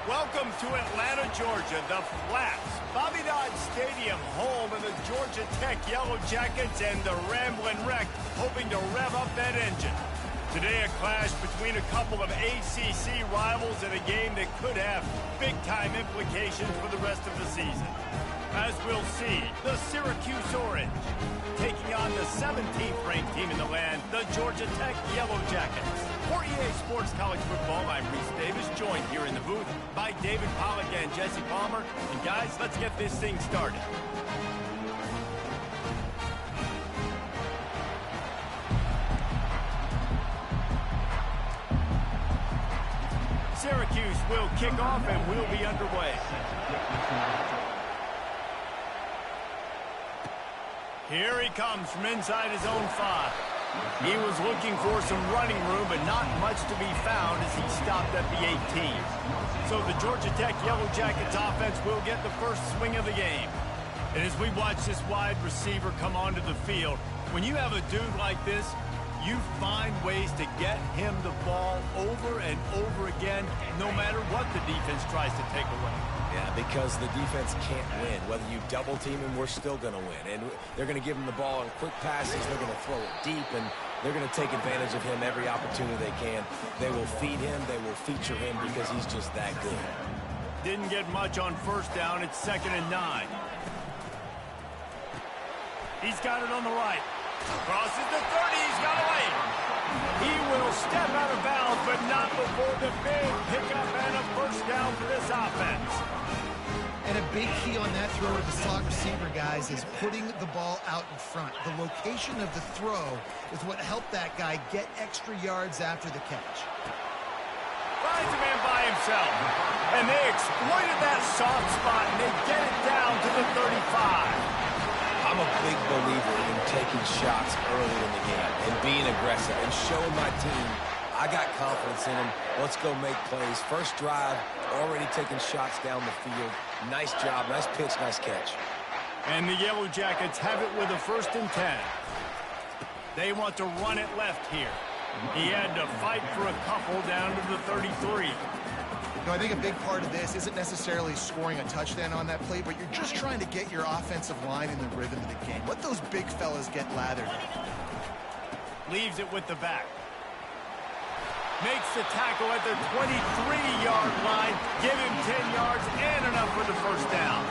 Welcome to Atlanta, Georgia, the Flats. Bobby Dodd Stadium, home of the Georgia Tech Yellow Jackets and the Ramblin' Wreck, hoping to rev up that engine. Today, a clash between a couple of ACC rivals in a game that could have big-time implications for the rest of the season. As we'll see, the Syracuse Orange taking on the 17th ranked team in the land, the Georgia Tech Yellow Jackets. For EA Sports College Football, I'm Reese Davis, joined here in the booth by David Pollack and Jesse Palmer. And guys, let's get this thing started. Syracuse will kick off and we'll be underway. Here he comes from inside his own 5. He was looking for some running room, but not much to be found as he stopped at the 18. So the Georgia Tech Yellow Jackets offense will get the first swing of the game. And as we watch this wide receiver come onto the field, when you have a dude like this, you find ways to get him the ball over and over again, no matter what the defense tries to take away. Yeah, because the defense can't win. Whether you double team him, we're still going to win. And they're going to give him the ball in quick passes. They're going to throw it deep, and they're going to take advantage of him every opportunity they can. They will feed him. They will feature him because he's just that good. Didn't get much on first down. It's 2nd and 9. He's got it on the right. Crosses the 30. He's got away. He will step out of bounds, but not before the big pickup and a first down for this offense. And a big key on that throw to the slot receiver, guys, is putting the ball out in front. The location of the throw is what helped that guy get extra yards after the catch. Finds a man by himself. And they exploited that soft spot, and they get it down to the 35. I'm a big believer in taking shots early in the game and being aggressive and showing my team I got confidence in them. Let's go make plays. First drive, already taking shots down the field. Nice job, nice pitch, nice catch. And the Yellow Jackets have it with a 1st and 10. They want to run it left here. He had to fight for a couple down to the 33. No, I think a big part of this isn't necessarily scoring a touchdown on that play, but you're just trying to get your offensive line in the rhythm of the game. Let those big fellas get lathered. Leaves it with the back. Makes the tackle at the 23-yard line. Give him 10 yards and enough for the first down.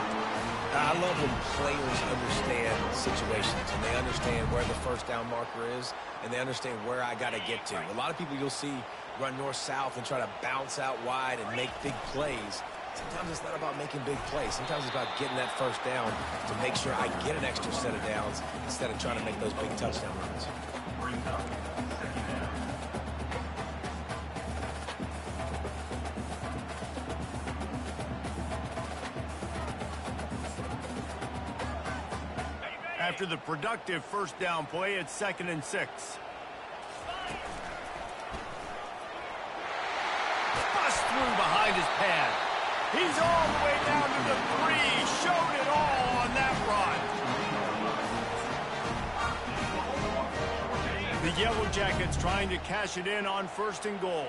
I love when players understand situations and they understand where the first down marker is and they understand where I got to get to. A lot of people you'll see run north-south and try to bounce out wide and make big plays. Sometimes it's not about making big plays. Sometimes it's about getting that first down to make sure I get an extra set of downs instead of trying to make those big touchdown runs. After the productive first down play, it's 2nd and 6. Bust through behind his pad. He's all the way down to the 3. Showed it all on that run. The Yellow Jackets trying to cash it in on 1st and goal.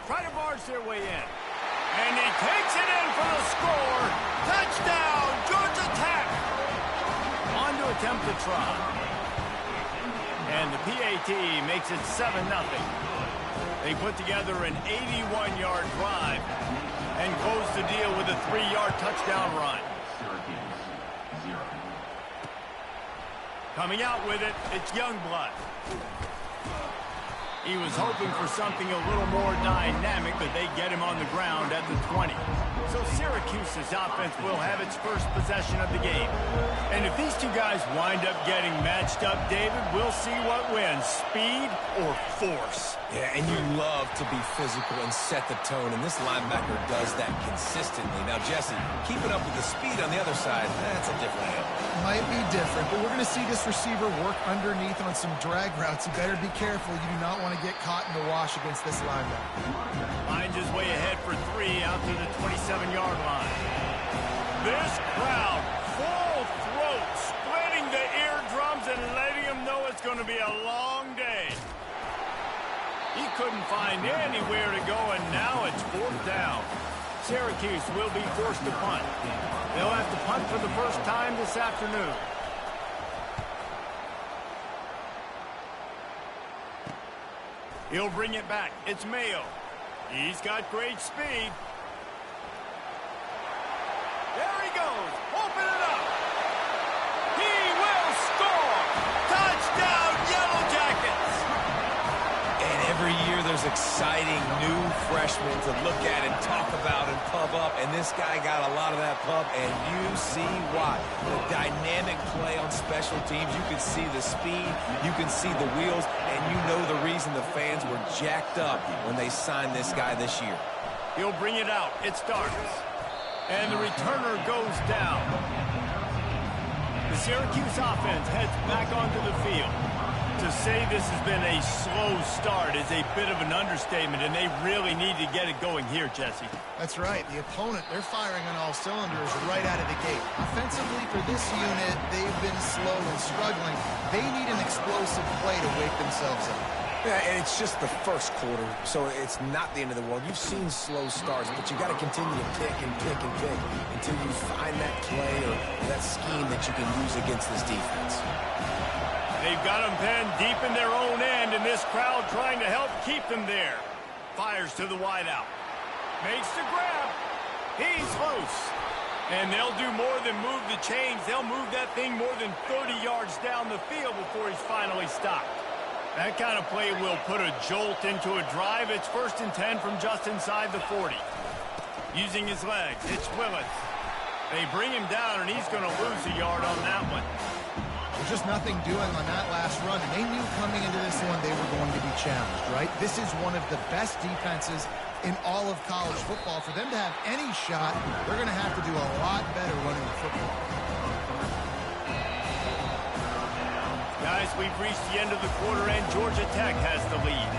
Try to barge their way in. And he takes it in for the score. Touchdown, Georgia Tech. On to attempt the try. And the PAT makes it 7-0. They put together an 81-yard drive and close the deal with a 3-yard touchdown run. Coming out with it, it's Youngblood. He was hoping for something a little more dynamic, but they get him on the ground at the 20. So Syracuse's offense will have its first possession of the game. And if these two guys wind up getting matched up, David, we'll see what wins, speed or force. Yeah, and you love to be physical and set the tone, and this linebacker does that consistently. Now, Jesse, keeping up with the speed on the other side, that's a different animal. Might be different, but we're going to see this receiver work underneath on some drag routes. You better be careful. You do not want to get caught in the wash against this linebacker. Finds his way ahead for 3 out to the 27-yard line. This crowd, full throat, splitting the eardrums and letting them know it's going to be a long day. He couldn't find anywhere to go, and now it's 4th down. Syracuse will be forced to punt. They'll have to punt for the first time this afternoon. He'll bring it back. It's Mayo. He's got great speed. There he goes. Open it up. He will score. Touchdown, Yellow Jackets. And every year there's exciting new freshmen to look at and talk about and pub up. And this guy got a lot of that pub, and you see why. The dynamic play on special teams. You can see the speed. You can see the wheels. And you know the reason the fans were jacked up when they signed this guy this year. He'll bring it out. It starts. And the returner goes down. The Syracuse offense heads back onto the field. To say this has been a slow start is a bit of an understatement, and they really need to get it going here, Jesse. That's right. The opponent, they're firing on all cylinders right out of the gate. Offensively, for this unit, they've been slow and struggling. They need an explosive play to wake themselves up. Yeah, and it's just the first quarter, so it's not the end of the world. You've seen slow starts, but you got to continue to pick and pick and pick until you find that play or that scheme that you can use against this defense. They've got them pinned deep in their own end, and this crowd trying to help keep them there. Fires to the wideout. Makes the grab. He's loose. And they'll do more than move the chains. They'll move that thing more than 30 yards down the field before he's finally stopped. That kind of play will put a jolt into a drive. It's 1st and 10 from just inside the 40. Using his legs, it's Willis. They bring him down, and he's going to lose a yard on that one. There's just nothing doing on that last run, and they knew coming into this one they were going to be challenged, right? This is one of the best defenses in all of college football. For them to have any shot, they're going to have to do a lot better running the football. Guys, we've reached the end of the quarter, and Georgia Tech has the lead.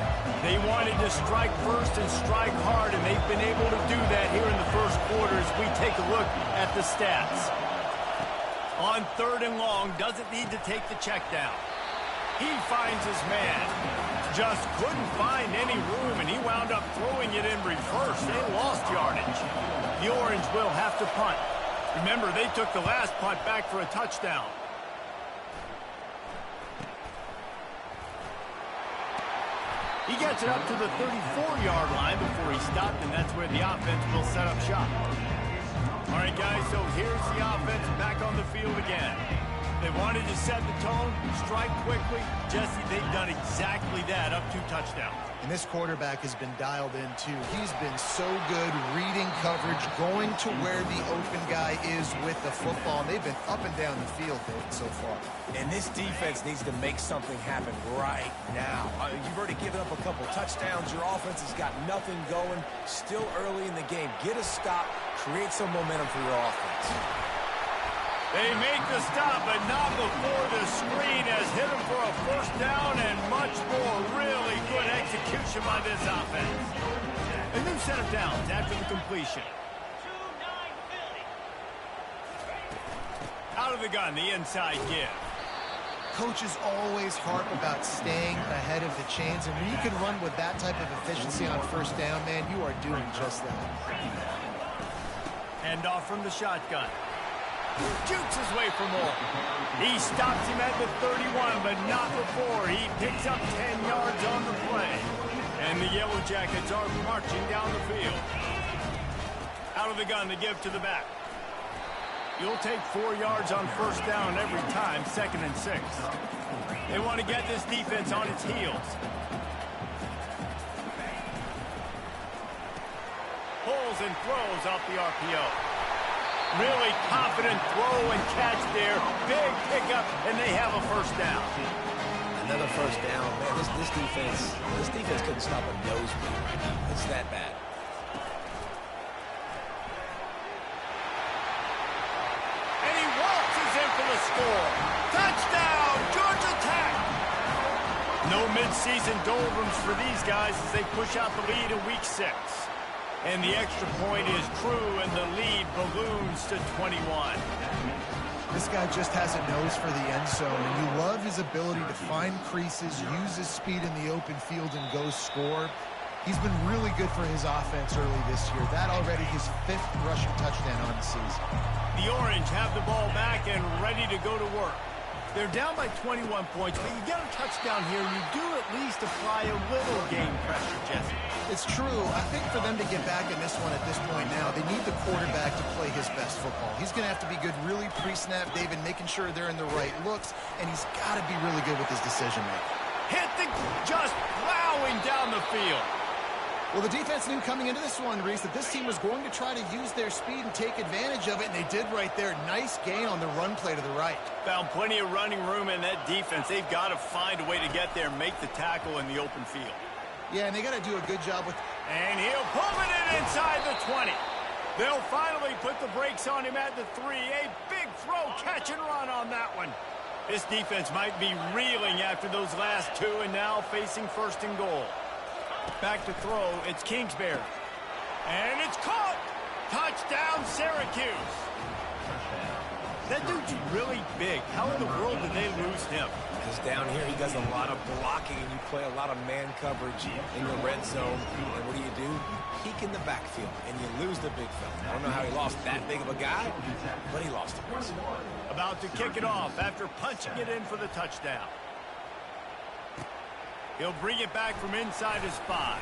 They wanted to strike first and strike hard, and they've been able to do that here in the first quarter as we take a look at the stats. On 3rd and long, doesn't need to take the check down. He finds his man. Just couldn't find any room, and he wound up throwing it in reverse. They lost yardage. The Orange will have to punt. Remember, they took the last punt back for a touchdown. He gets it up to the 34-yard line before he stopped, and that's where the offense will set up shop. All right, guys, so here's the offense back on the field again. They wanted to set the tone, strike quickly. Jesse, they've done exactly that, up 2 touchdowns. And this quarterback has been dialed in, too. He's been so good reading coverage, going to where the open guy is with the football. And they've been up and down the field so far. And this defense needs to make something happen right now. You've already given up a couple touchdowns. Your offense has got nothing going. Still early in the game. Get a stop. Create some momentum for your offense. They make the stop, but not before the screen has hit him for a 1st down and much more. Really good execution by this offense. A new set of downs after the completion. Out of the gun, the inside give. Coaches always harp about staying ahead of the chains, and when you can run with that type of efficiency on 1st down, man, you are doing just that. Hand off from the shotgun. Jukes his way for more. He stops him at the 31, but not before. He picks up 10 yards on the play. And the Yellow Jackets are marching down the field. Out of the gun to give to the back. You'll take 4 yards on 1st down every time, 2nd and 6. They want to get this defense on its heels. Pulls and throws off the RPO. Really confident throw and catch there. Big pickup, and they have a 1st down. Another 1st down. Man, this defense couldn't stop a nosebleed right now. It's that bad. And he waltzes in for the score. Touchdown, Georgia Tech! No midseason doldrums for these guys as they push out the lead in Week 6. And the extra point is true, and the lead balloons to 21. This guy just has a nose for the end zone, and you love his ability to find creases, use his speed in the open field, and go score. He's been really good for his offense early this year. That already his 5th rushing touchdown on the season. The Orange have the ball back and ready to go to work. They're down by 21 points, but you get a touchdown here, you do at least apply a little game pressure, Jesse. It's true. I think for them to get back in this one at this point now, they need the quarterback to play his best football. He's going to have to be good really pre-snap, David, making sure they're in the right looks, and he's got to be really good with his decision-making. Just plowing down the field. Well, the defense knew coming into this one, Reese, that this team was going to try to use their speed and take advantage of it, and they did right there. Nice gain on the run play to the right. Found plenty of running room in that defense. They've got to find a way to get there, make the tackle in the open field. Yeah, and they got to do a good job with... And he'll pull it in inside the 20. They'll finally put the brakes on him at the 3. A big throw, catch and run on that one. This defense might be reeling after those last 2 and now facing 1st and goal. Back to throw, it's Kingsbury. And it's caught! Touchdown, Syracuse! That dude's really big. How in the world did they lose him? Because down here he does a lot of blocking, and you play a lot of man coverage in the red zone. And what do? Peek in the backfield, and you lose the big fella. I don't know how he lost that big of a guy, but he lost him. About to kick it off after punching it in for the touchdown. He'll bring it back from inside his 5.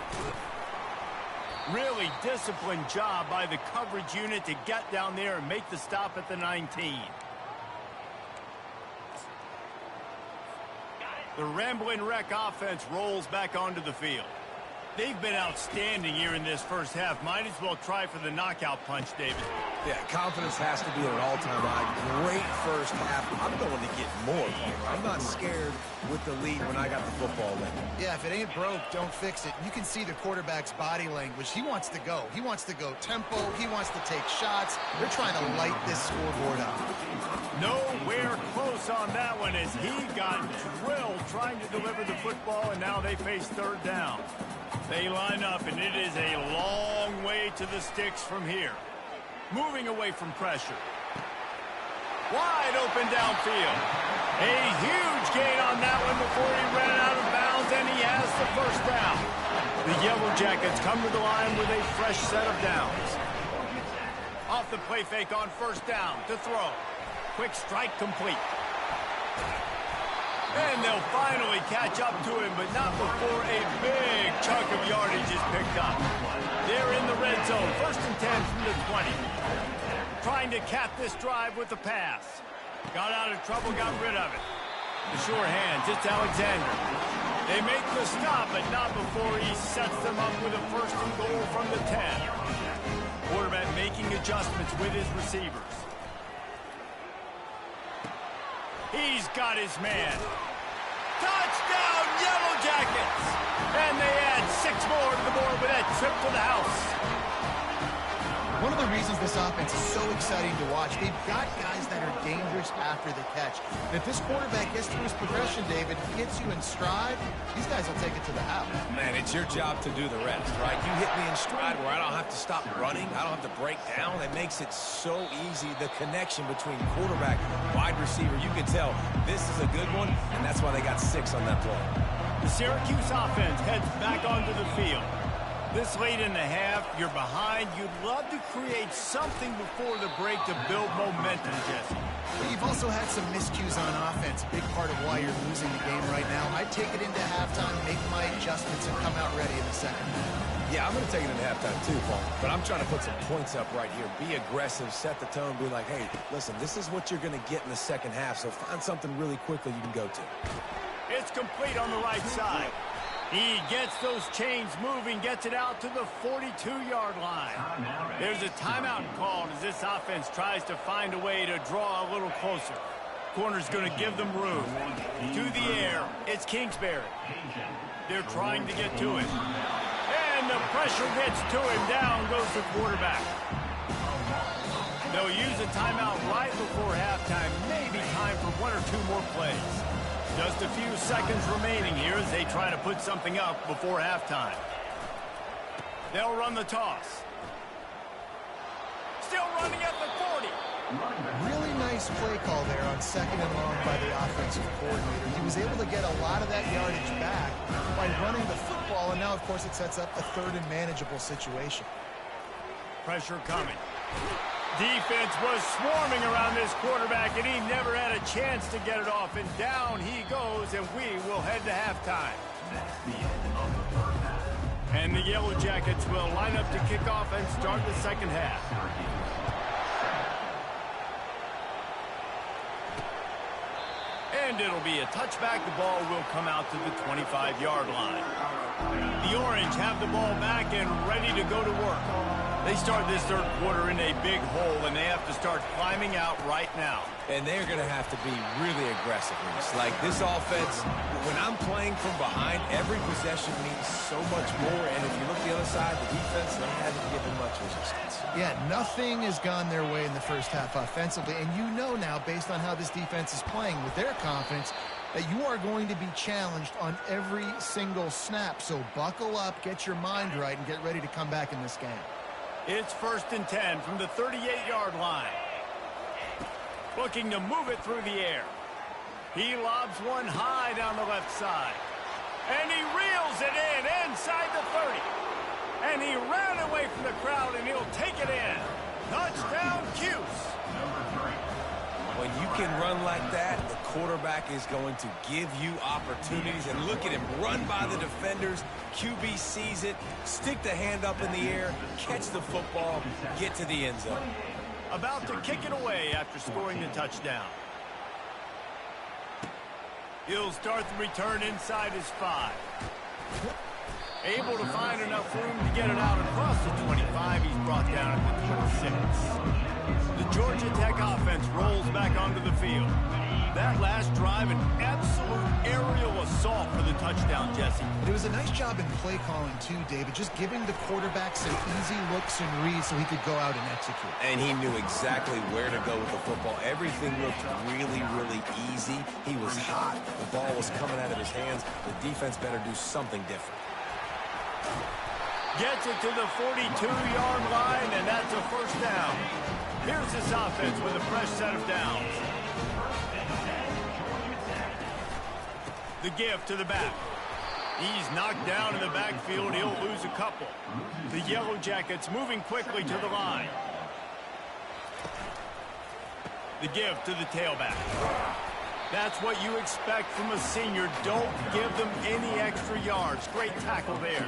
Really disciplined job by the coverage unit to get down there and make the stop at the 19. The Ramblin' Wreck offense rolls back onto the field. They've been outstanding here in this first half. Might as well try for the knockout punch, David. Yeah, confidence has to be at an all-time high. Great first half. I'm going to get more. I'm not scared with the lead when I got the football in. Yeah, if it ain't broke, don't fix it. You can see the quarterback's body language. He wants to go. He wants to go tempo. He wants to take shots. They're trying to light this scoreboard up. Nowhere close on that one as he got drilled trying to deliver the football, and now they face 3rd down. They line up, and it is a long way to the sticks from here. Moving away from pressure. Wide open downfield. A huge gain on that one before he ran out of bounds, and he has the 1st down. The Yellow Jackets come to the line with a fresh set of downs. Off the play fake on 1st down to throw. Quick strike complete. And they'll finally catch up to him, but not before a big chunk of yardage is picked up. They're in the red zone, 1st and 10 from the 20. Trying to cap this drive with the pass. Got out of trouble, got rid of it. The sure hands, it's Alexander. They make the stop, but not before he sets them up with a 1st and goal from the 10. Quarterback making adjustments with his receivers. He's got his man. Touchdown, Yellow Jackets! And they add 6 more to the board with that trip to the house. One of the reasons this offense is so exciting to watch, they've got guys that are dangerous after the catch. And if this quarterback gets through his progression, David, hits you in stride, these guys will take it to the house. Man, it's your job to do the rest, right? You hit me in stride where I don't have to stop running. I don't have to break down. It makes it so easy. The connection between quarterback, wide receiver, you can tell this is a good one, and that's why they got 6 on that play. The Syracuse offense heads back onto the field. This late in the half, you're behind. You'd love to create something before the break to build momentum, Jesse. But you've also had some miscues on offense, a big part of why you're losing the game right now. I'd take it into halftime, make my adjustments, and come out ready in the second half. Yeah, I'm going to take it into halftime too, Paul. But I'm trying to put some points up right here. Be aggressive, set the tone, be like, hey, listen, this is what you're going to get in the second half, so find something really quickly you can go to. It's complete on the right side. He gets those chains moving, gets it out to the 42-yard line. There's a timeout called as this offense tries to find a way to draw a little closer. Corner's going to give them room. To the air, it's Kingsbury. They're trying to get to him. And the pressure gets to him. Down goes the quarterback. They'll use a timeout right before halftime. Maybe time for 1 or 2 more plays. Just a few seconds remaining here as they try to put something up before halftime. They'll run the toss. Still running at the 40. Really nice play call there on 2nd and long by the offensive coordinator. He was able to get a lot of that yardage back by running the football, and now, of course, it sets up a 3rd and manageable situation. Pressure coming. Defense was swarming around this quarterback, and he never had a chance to get it off. And down he goes, and we will head to halftime. And the Yellow Jackets will line up to kick off and start the second half. And it'll be a touchback. The ball will come out to the 25-yard line. The Orange have the ball back and ready to go to work. They start this 3rd quarter in a big hole, and they have to start climbing out right now. And they're going to have to be really aggressive. It's like this offense, when I'm playing from behind, every possession means so much more. And if you look the other side, the defense, they haven't given much resistance. Yeah, nothing has gone their way in the first half offensively. And you know now, based on how this defense is playing with their confidence, that you are going to be challenged on every single snap. So buckle up, get your mind right, and get ready to come back in this game. It's 1st and 10 from the 38-yard line. Looking to move it through the air. He lobs one high down the left side. And he reels it in inside the 30. And he ran away from the crowd, and he'll take it in. Touchdown, Cuse. When you can run like that, the quarterback is going to give you opportunities. And look at him run by the defenders. QB sees it, stick the hand up in the air, catch the football, get to the end zone. About to kick it away after scoring the touchdown. He'll start the return inside his 5. Able to find enough room to get it out across the 25. He's brought down at the 26. The Georgia Tech offense rolls back onto the field. That last drive, an absolute aerial assault for the touchdown, Jesse. It was a nice job in play calling, too, David, just giving the quarterback some easy looks and reads so he could go out and execute. And he knew exactly where to go with the football. Everything looked really, really easy. He was hot. The ball was coming out of his hands. The defense better do something different. Gets it to the 42-yard line, and that's a 1st down. Here's this offense with a fresh set of downs. The give to the back. He's knocked down in the backfield. He'll lose a couple. The Yellow Jackets moving quickly to the line. The give to the tailback. That's what you expect from a senior. Don't give them any extra yards. Great tackle there.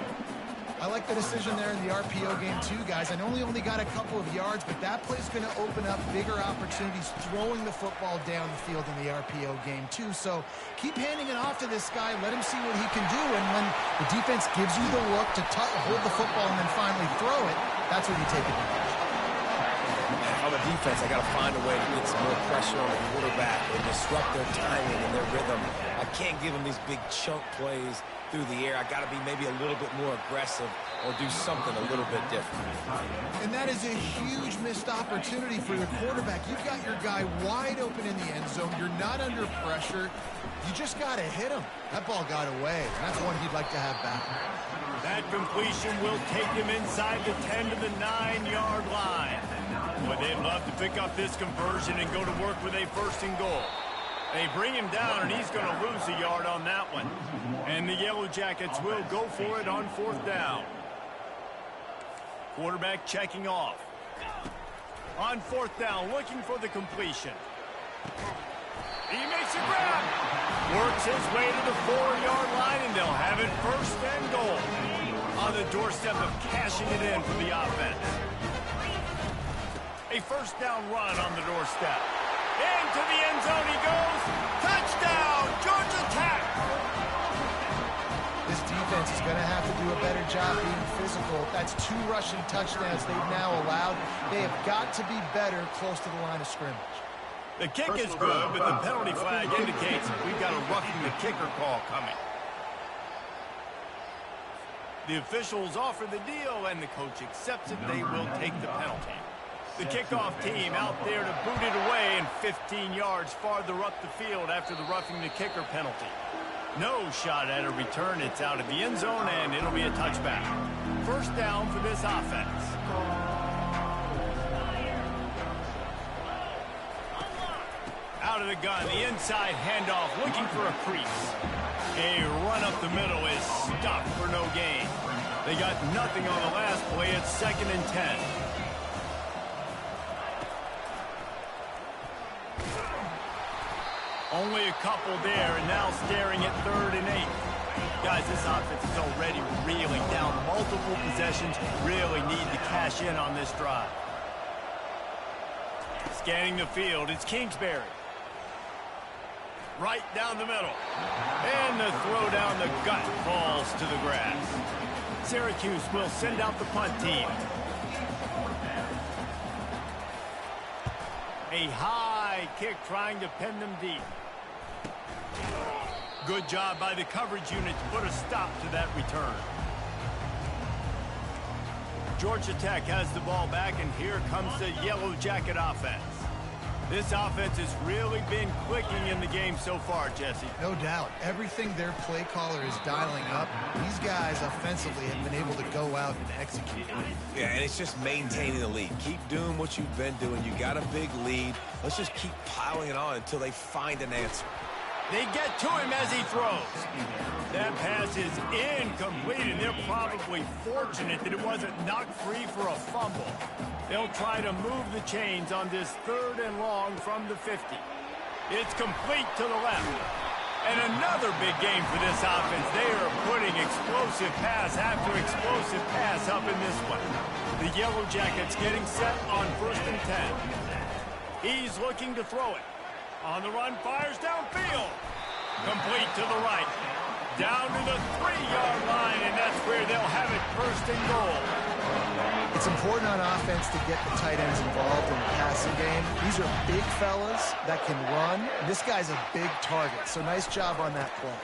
I like the decision there in the RPO game too, guys. I know he only got a couple of yards, but that play's going to open up bigger opportunities throwing the football down the field in the RPO game too. So keep handing it off to this guy. Let him see what he can do. And when the defense gives you the look to hold the football and then finally throw it, that's when you take advantage. On the defense, I got to find a way to get some more pressure on the quarterback and disrupt their timing and their rhythm. I can't give them these big chunk plays through the air. I got to be maybe a little bit more aggressive or do something a little bit different. And that is a huge missed opportunity for your quarterback. You've got your guy wide open in the end zone. You're not under pressure. You just got to hit him. That ball got away. That's one he'd like to have back. That completion will take him inside the 10 to the 9-yard line. But they'd love to pick up this conversion and go to work with a 1st and goal. They bring him down, and he's going to lose a yard on that one. And the Yellow Jackets will go for it on 4th down. Quarterback checking off. On 4th down, looking for the completion. He makes a grab. Works his way to the 4-yard line, and they'll have it 1st and goal. On the doorstep of cashing it in for the offense. A 1st down run on the doorstep. Into the end zone he goes. Touchdown, Georgia Tech! This defense is going to have to do a better job being physical. That's 2 rushing touchdowns they've now allowed. They have got to be better close to the line of scrimmage. The kick is good, but the penalty flag indicates we've got a roughing the kicker call coming. The officials offer the deal, and the coach accepts it. They will take the penalty. The kickoff team out there to boot it away and 15 yards farther up the field after the roughing the kicker penalty. No shot at a return. It's out of the end zone, and it'll be a touchback. 1st down for this offense. out of the gun. The inside handoff, looking for a crease. A run up the middle is stopped for no gain. They got nothing on the last play. It's 2nd and 10. Only a couple there, and now staring at 3rd and 8. Guys, this offense is already reeling down multiple possessions. Really need to cash in on this drive. Scanning the field, it's Kingsbury. Right down the middle. And the throw down the gut falls to the grass. Syracuse will send out the punt team. A high kick trying to pin them deep. Good job by the coverage unit to put a stop to that return. Georgia Tech has the ball back, and here comes the Yellow Jacket offense. This offense has really been clicking in the game so far, Jesse. No doubt. Everything their play caller is dialing up, these guys offensively have been able to go out and execute. Yeah, and it's just maintaining the lead. Keep doing what you've been doing. You got a big lead. Let's just keep piling it on until they find an answer. They get to him as he throws. That pass is incomplete, and they're probably fortunate that it wasn't knocked free for a fumble. They'll try to move the chains on this 3rd and long from the 50. It's complete to the left. And another big game for this offense. They are putting explosive pass after explosive pass up in this one. The Yellow Jackets getting set on 1st and 10. He's looking to throw it. On the run, fires downfield. Complete to the right. Down to the 3-yard line, and that's where they'll have it 1st and goal. It's important on offense to get the tight ends involved in the passing game. These are big fellas that can run. This guy's a big target, so nice job on that play.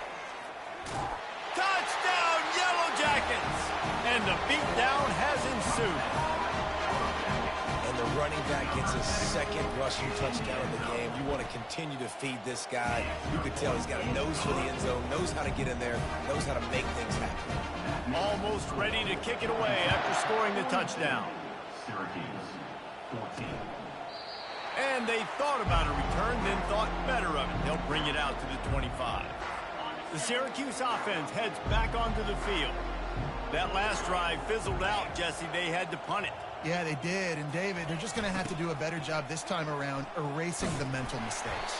Touchdown, Yellow Jackets! And the beatdown has ensued. And the running back gets his 2nd rushing touchdown of the game. You want to continue to feed this guy. You can tell he's got a nose for the end zone, knows how to get in there, knows how to make things happen. Almost ready to kick it away after scoring the touchdown. Syracuse, 14. And they thought about a return, then thought better of it. They'll bring it out to the 25. The Syracuse offense heads back onto the field. That last drive fizzled out, Jesse. They had to punt it. Yeah, they did. And, David, they're just going to have to do a better job this time around erasing the mental mistakes.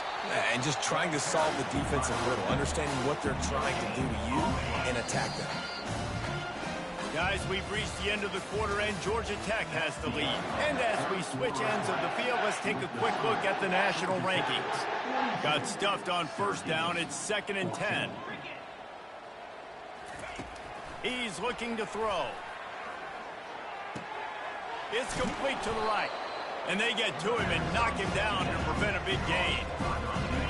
And just trying to solve the defensive riddle, understanding what they're trying to do to you and attack them. Guys, we've reached the end of the quarter, and Georgia Tech has the lead. And as we switch ends of the field, let's take a quick look at the national rankings. Got stuffed on 1st down. It's 2nd and 10. He's looking to throw. It's complete to the right. And they get to him and knock him down to prevent a big gain.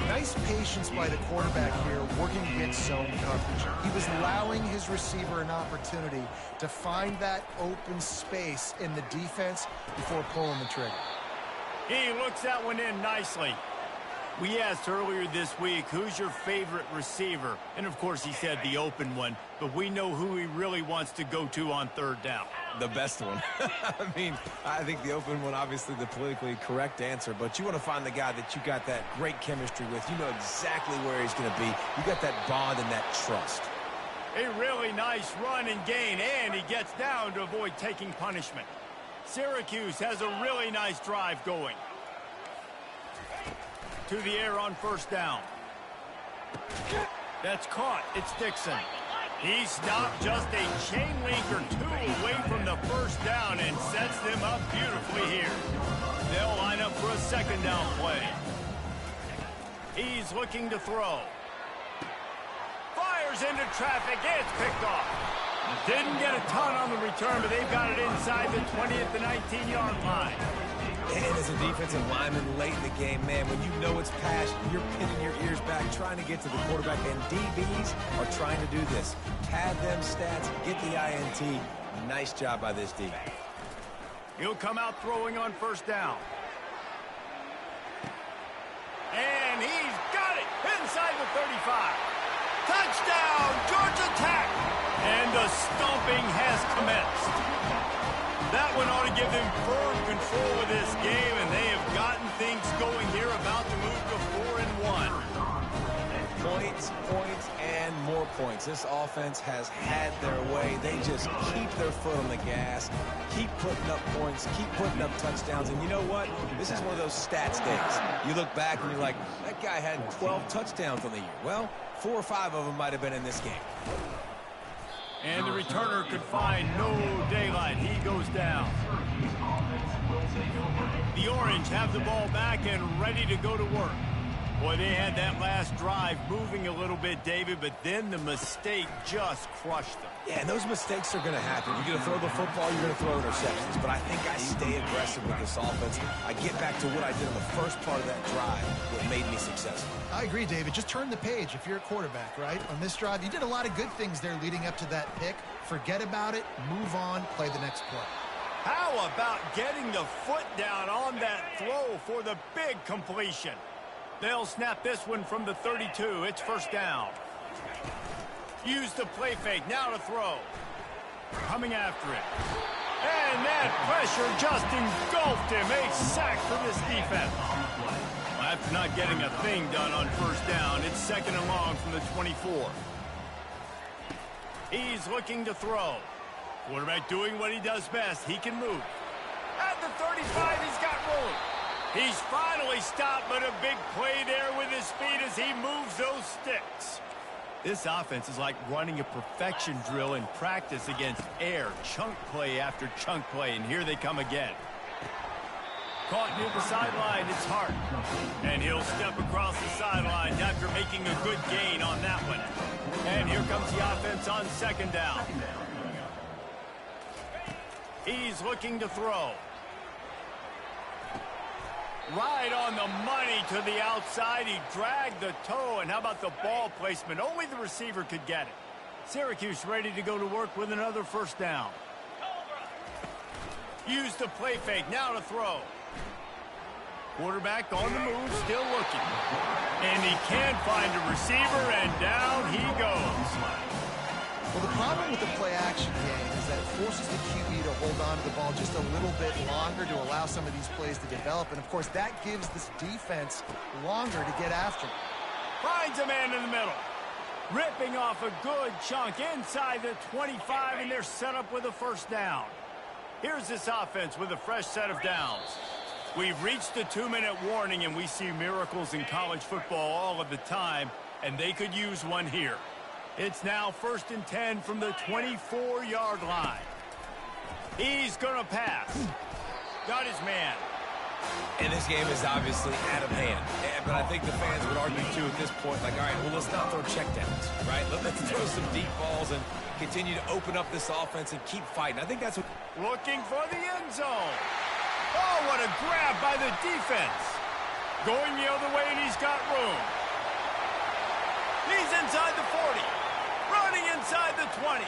Nice patience by the quarterback here, working against zone coverage. He was allowing his receiver an opportunity to find that open space in the defense before pulling the trigger. He looks that one in nicely. We asked earlier this week, who's your favorite receiver? And, of course, he said the open one. But we know who he really wants to go to on 3rd down. The best one. I mean, I think the open one, obviously the politically correct answer, but you want to find the guy that you got that great chemistry with. You know exactly where he's going to be. You got that bond and that trust. A really nice run and gain, and he gets down to avoid taking punishment. Syracuse has a really nice drive going. To the air on 1st down. That's caught. It's Dixon. He stopped just a chain link or 2 away from the 1st down and sets them up beautifully here. They'll line up for a 2nd down play. He's looking to throw. Fires into traffic. It's picked off. Didn't get a ton on the return, but they've got it inside the 20 at the 19-yard line. And as a defensive lineman late in the game, man, when you know it's passed, you're pinning your ears back, trying to get to the quarterback, and DBs are trying to do this. Pad them stats, get the INT. Nice job by this D. He'll come out throwing on 1st down. And he's got it inside the 35. Touchdown, Georgia Tech! And the stomping has commenced. That one ought to give them firm control of this game, and they have gotten things going here, about to move to 4 points and more points. This offense has had their way. They just keep their foot on the gas, keep putting up points, keep putting up touchdowns. And you know what? This is one of those stats days. You look back and you're like, that guy had 12 touchdowns on the year. Well, 4 or 5 of them might have been in this game. And the returner could find no daylight. He goes down. The Orange have the ball back and ready to go to work. Boy, they had that last drive moving a little bit, David, but then the mistake just crushed them. Yeah, and those mistakes are going to happen. You're going to throw the football, you're going to throw interceptions. But I think I stay aggressive with this offense. I get back to what I did on the first part of that drive, what made me successful. I agree, David. Just turn the page if you're a quarterback, right? On this drive, you did a lot of good things there leading up to that pick. Forget about it, move on, play the next play. How about getting the foot down on that throw for the big completion? They'll snap this one from the 32. It's first down. Use the play fake. Now to throw. Coming after it. And that pressure just engulfed him. A sack for this defense. After not getting a thing done on first down, it's second and long from the 24. He's looking to throw. Quarterback doing what he does best. He can move. At the 35, he's got room. He's finally stopped, but a big play there with his speed as he moves those sticks. This offense is like running a perfection drill in practice against air. Chunk play after chunk play, and here they come again. Caught near the sideline, it's Hart. And he'll step across the sidelines after making a good gain on that one. And here comes the offense on second down. He's looking to throw. Right on the money to the outside. He dragged the toe. And how about the ball placement? Only the receiver could get it. Syracuse ready to go to work with another first down. Use the play fake. Now to throw. Quarterback on the move, still looking. And he can't find a receiver, and down he goes. Well, the problem with the play-action game is that it forces the QB to hold on to the ball just a little bit longer to allow some of these plays to develop. And, of course, that gives this defense longer to get after him. Finds a man in the middle. Ripping off a good chunk inside the 25, and they're set up with a first down. Here's this offense with a fresh set of downs. We've reached the 2-minute warning, and we see miracles in college football all of the time, and they could use one here. It's now 1st and 10 from the 24-yard line. He's going to pass. Got his man. And this game is obviously out of hand. But I think the fans would argue, too, at this point, like, all right, well, let's not throw checkdowns, right? Let's throw some deep balls and continue to open up this offense and keep fighting. I think that's what... Looking for the end zone. Oh, what a grab by the defense. Going the other way, and he's got room. He's inside the 40. Running inside the 20.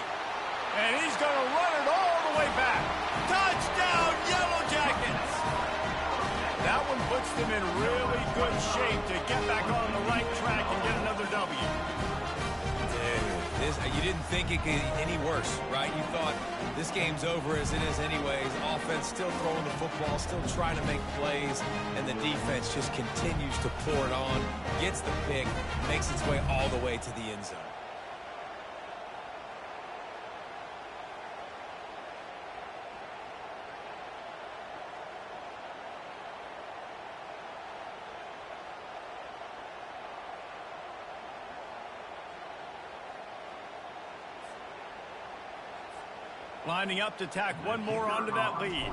And he's going to run it all the way back. Touchdown, Yellow Jackets. That one puts them in really good shape to get back on the right track and get another W. You didn't think it could get any worse, right? You thought this game's over as it is anyways. Offense still throwing the football, still trying to make plays, and the defense just continues to pour it on, gets the pick, makes its way all the way to the end zone. Lining up to tack one more onto that lead.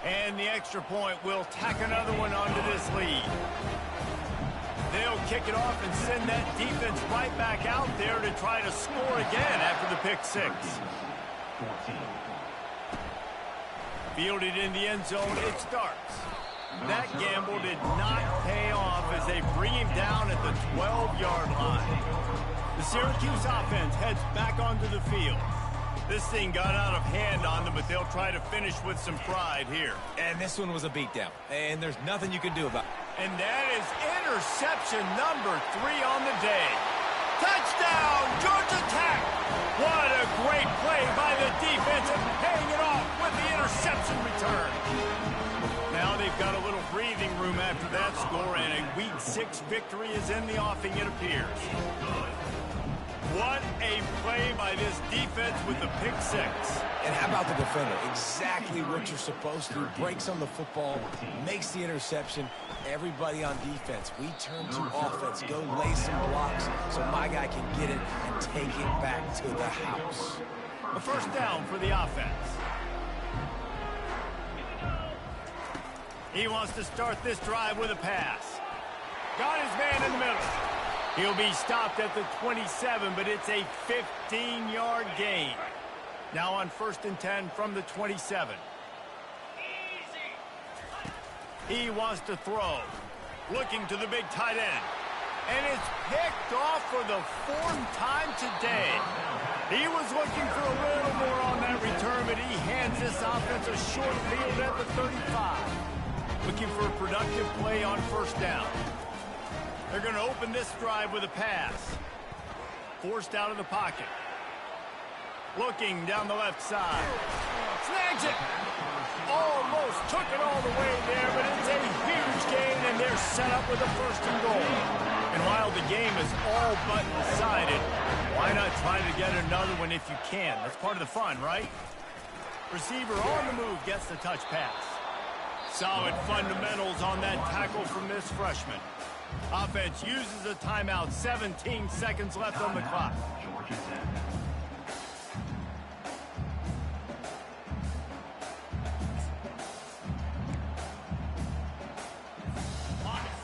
And the extra point will tack another one onto this lead. They'll kick it off and send that defense right back out there to try to score again after the pick six. Fielded in the end zone, it starts. That gamble did not pay off as they bring him down at the 12-yard line. The Syracuse offense heads back onto the field. This thing got out of hand on them, but they'll try to finish with some pride here. And this one was a beatdown, and there's nothing you can do about it. And that is interception number 3 on the day. Touchdown, Georgia Tech! What a great play by the defense and paying it off with the interception return. Now they've got a little breathing room after that score. score, and a Week 6 victory is in the offing, it appears. What a play by this defense with the pick 6. And how about the defender? Exactly what you're supposed to do. Breaks on the football, makes the interception. Everybody on defense, we turn to offense. Go lay some blocks so my guy can get it and take it back to the house. A first down for the offense. He wants to start this drive with a pass. Got his man in the middle. He'll be stopped at the 27, but it's a 15-yard gain. Now on 1st and 10 from the 27. He wants to throw. Looking to the big tight end. And it's picked off for the 4th time today. He was looking for a little more on that return, but he hands this offense a short field at the 35. Looking for a productive play on 1st down. They're going to open this drive with a pass. Forced out of the pocket. Looking down the left side. Snags it. Almost took it all the way there, but it's a huge gain, and they're set up with a 1st and goal. And while the game is all but decided, why not try to get another one if you can? That's part of the fun, right? Receiver on the move gets the touch pass. Solid fundamentals on that tackle from this freshman. Offense uses a timeout. 17 seconds left on the clock.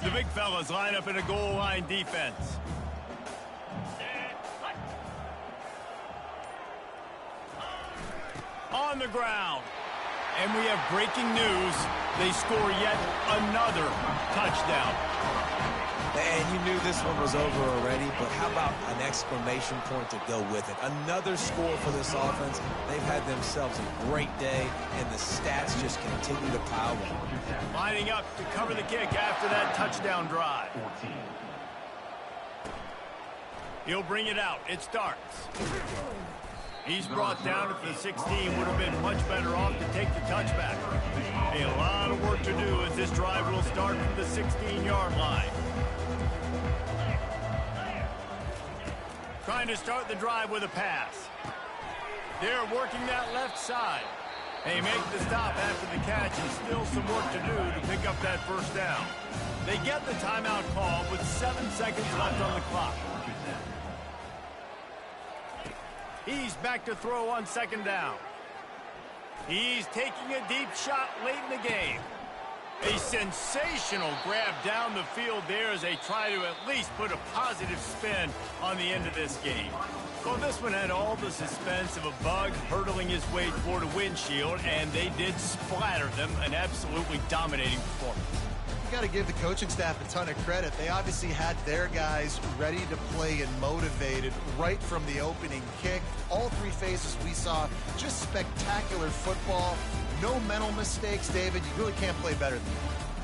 The big fellas line up in a goal line defense. On the ground. And we have breaking news. They score yet another touchdown. And you knew this one was over already, but how about an exclamation point to go with it? Another score for this offense. They've had themselves a great day, and the stats just continue to pile on. Lining up to cover the kick after that touchdown drive. He'll bring it out. It starts. He's brought down at the 16. Would have been much better off to take the touchback. A lot of work to do as this drive will start from the 16-yard line. Trying to start the drive with a pass. They're working that left side. They make the stop after the catch, and still some work to do to pick up that 1st down. They get the timeout call with 7 seconds left on the clock. He's back to throw on 2nd down. He's taking a deep shot late in the game. A sensational grab down the field there as they try to at least put a positive spin on the end of this game. Well, this one had all the suspense of a bug hurtling his way toward a windshield, and they did splatter them. An absolutely dominating performance. You got to give the coaching staff a ton of credit. They obviously had their guys ready to play and motivated right from the opening kick. All 3 phases we saw, just spectacular football. No mental mistakes, David. You really can't play better than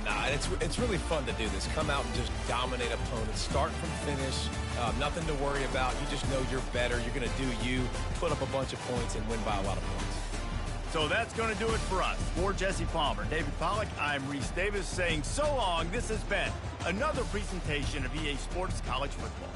that. Nah, it's really fun to do this. Come out and just dominate opponents. Start from finish. Nothing to worry about. You just know you're better. You're going to do you, put up a bunch of points, and win by a lot of points. So that's going to do it for us. For Jesse Palmer, David Pollack, I'm Reese Davis saying so long. This has been another presentation of EA Sports College Football.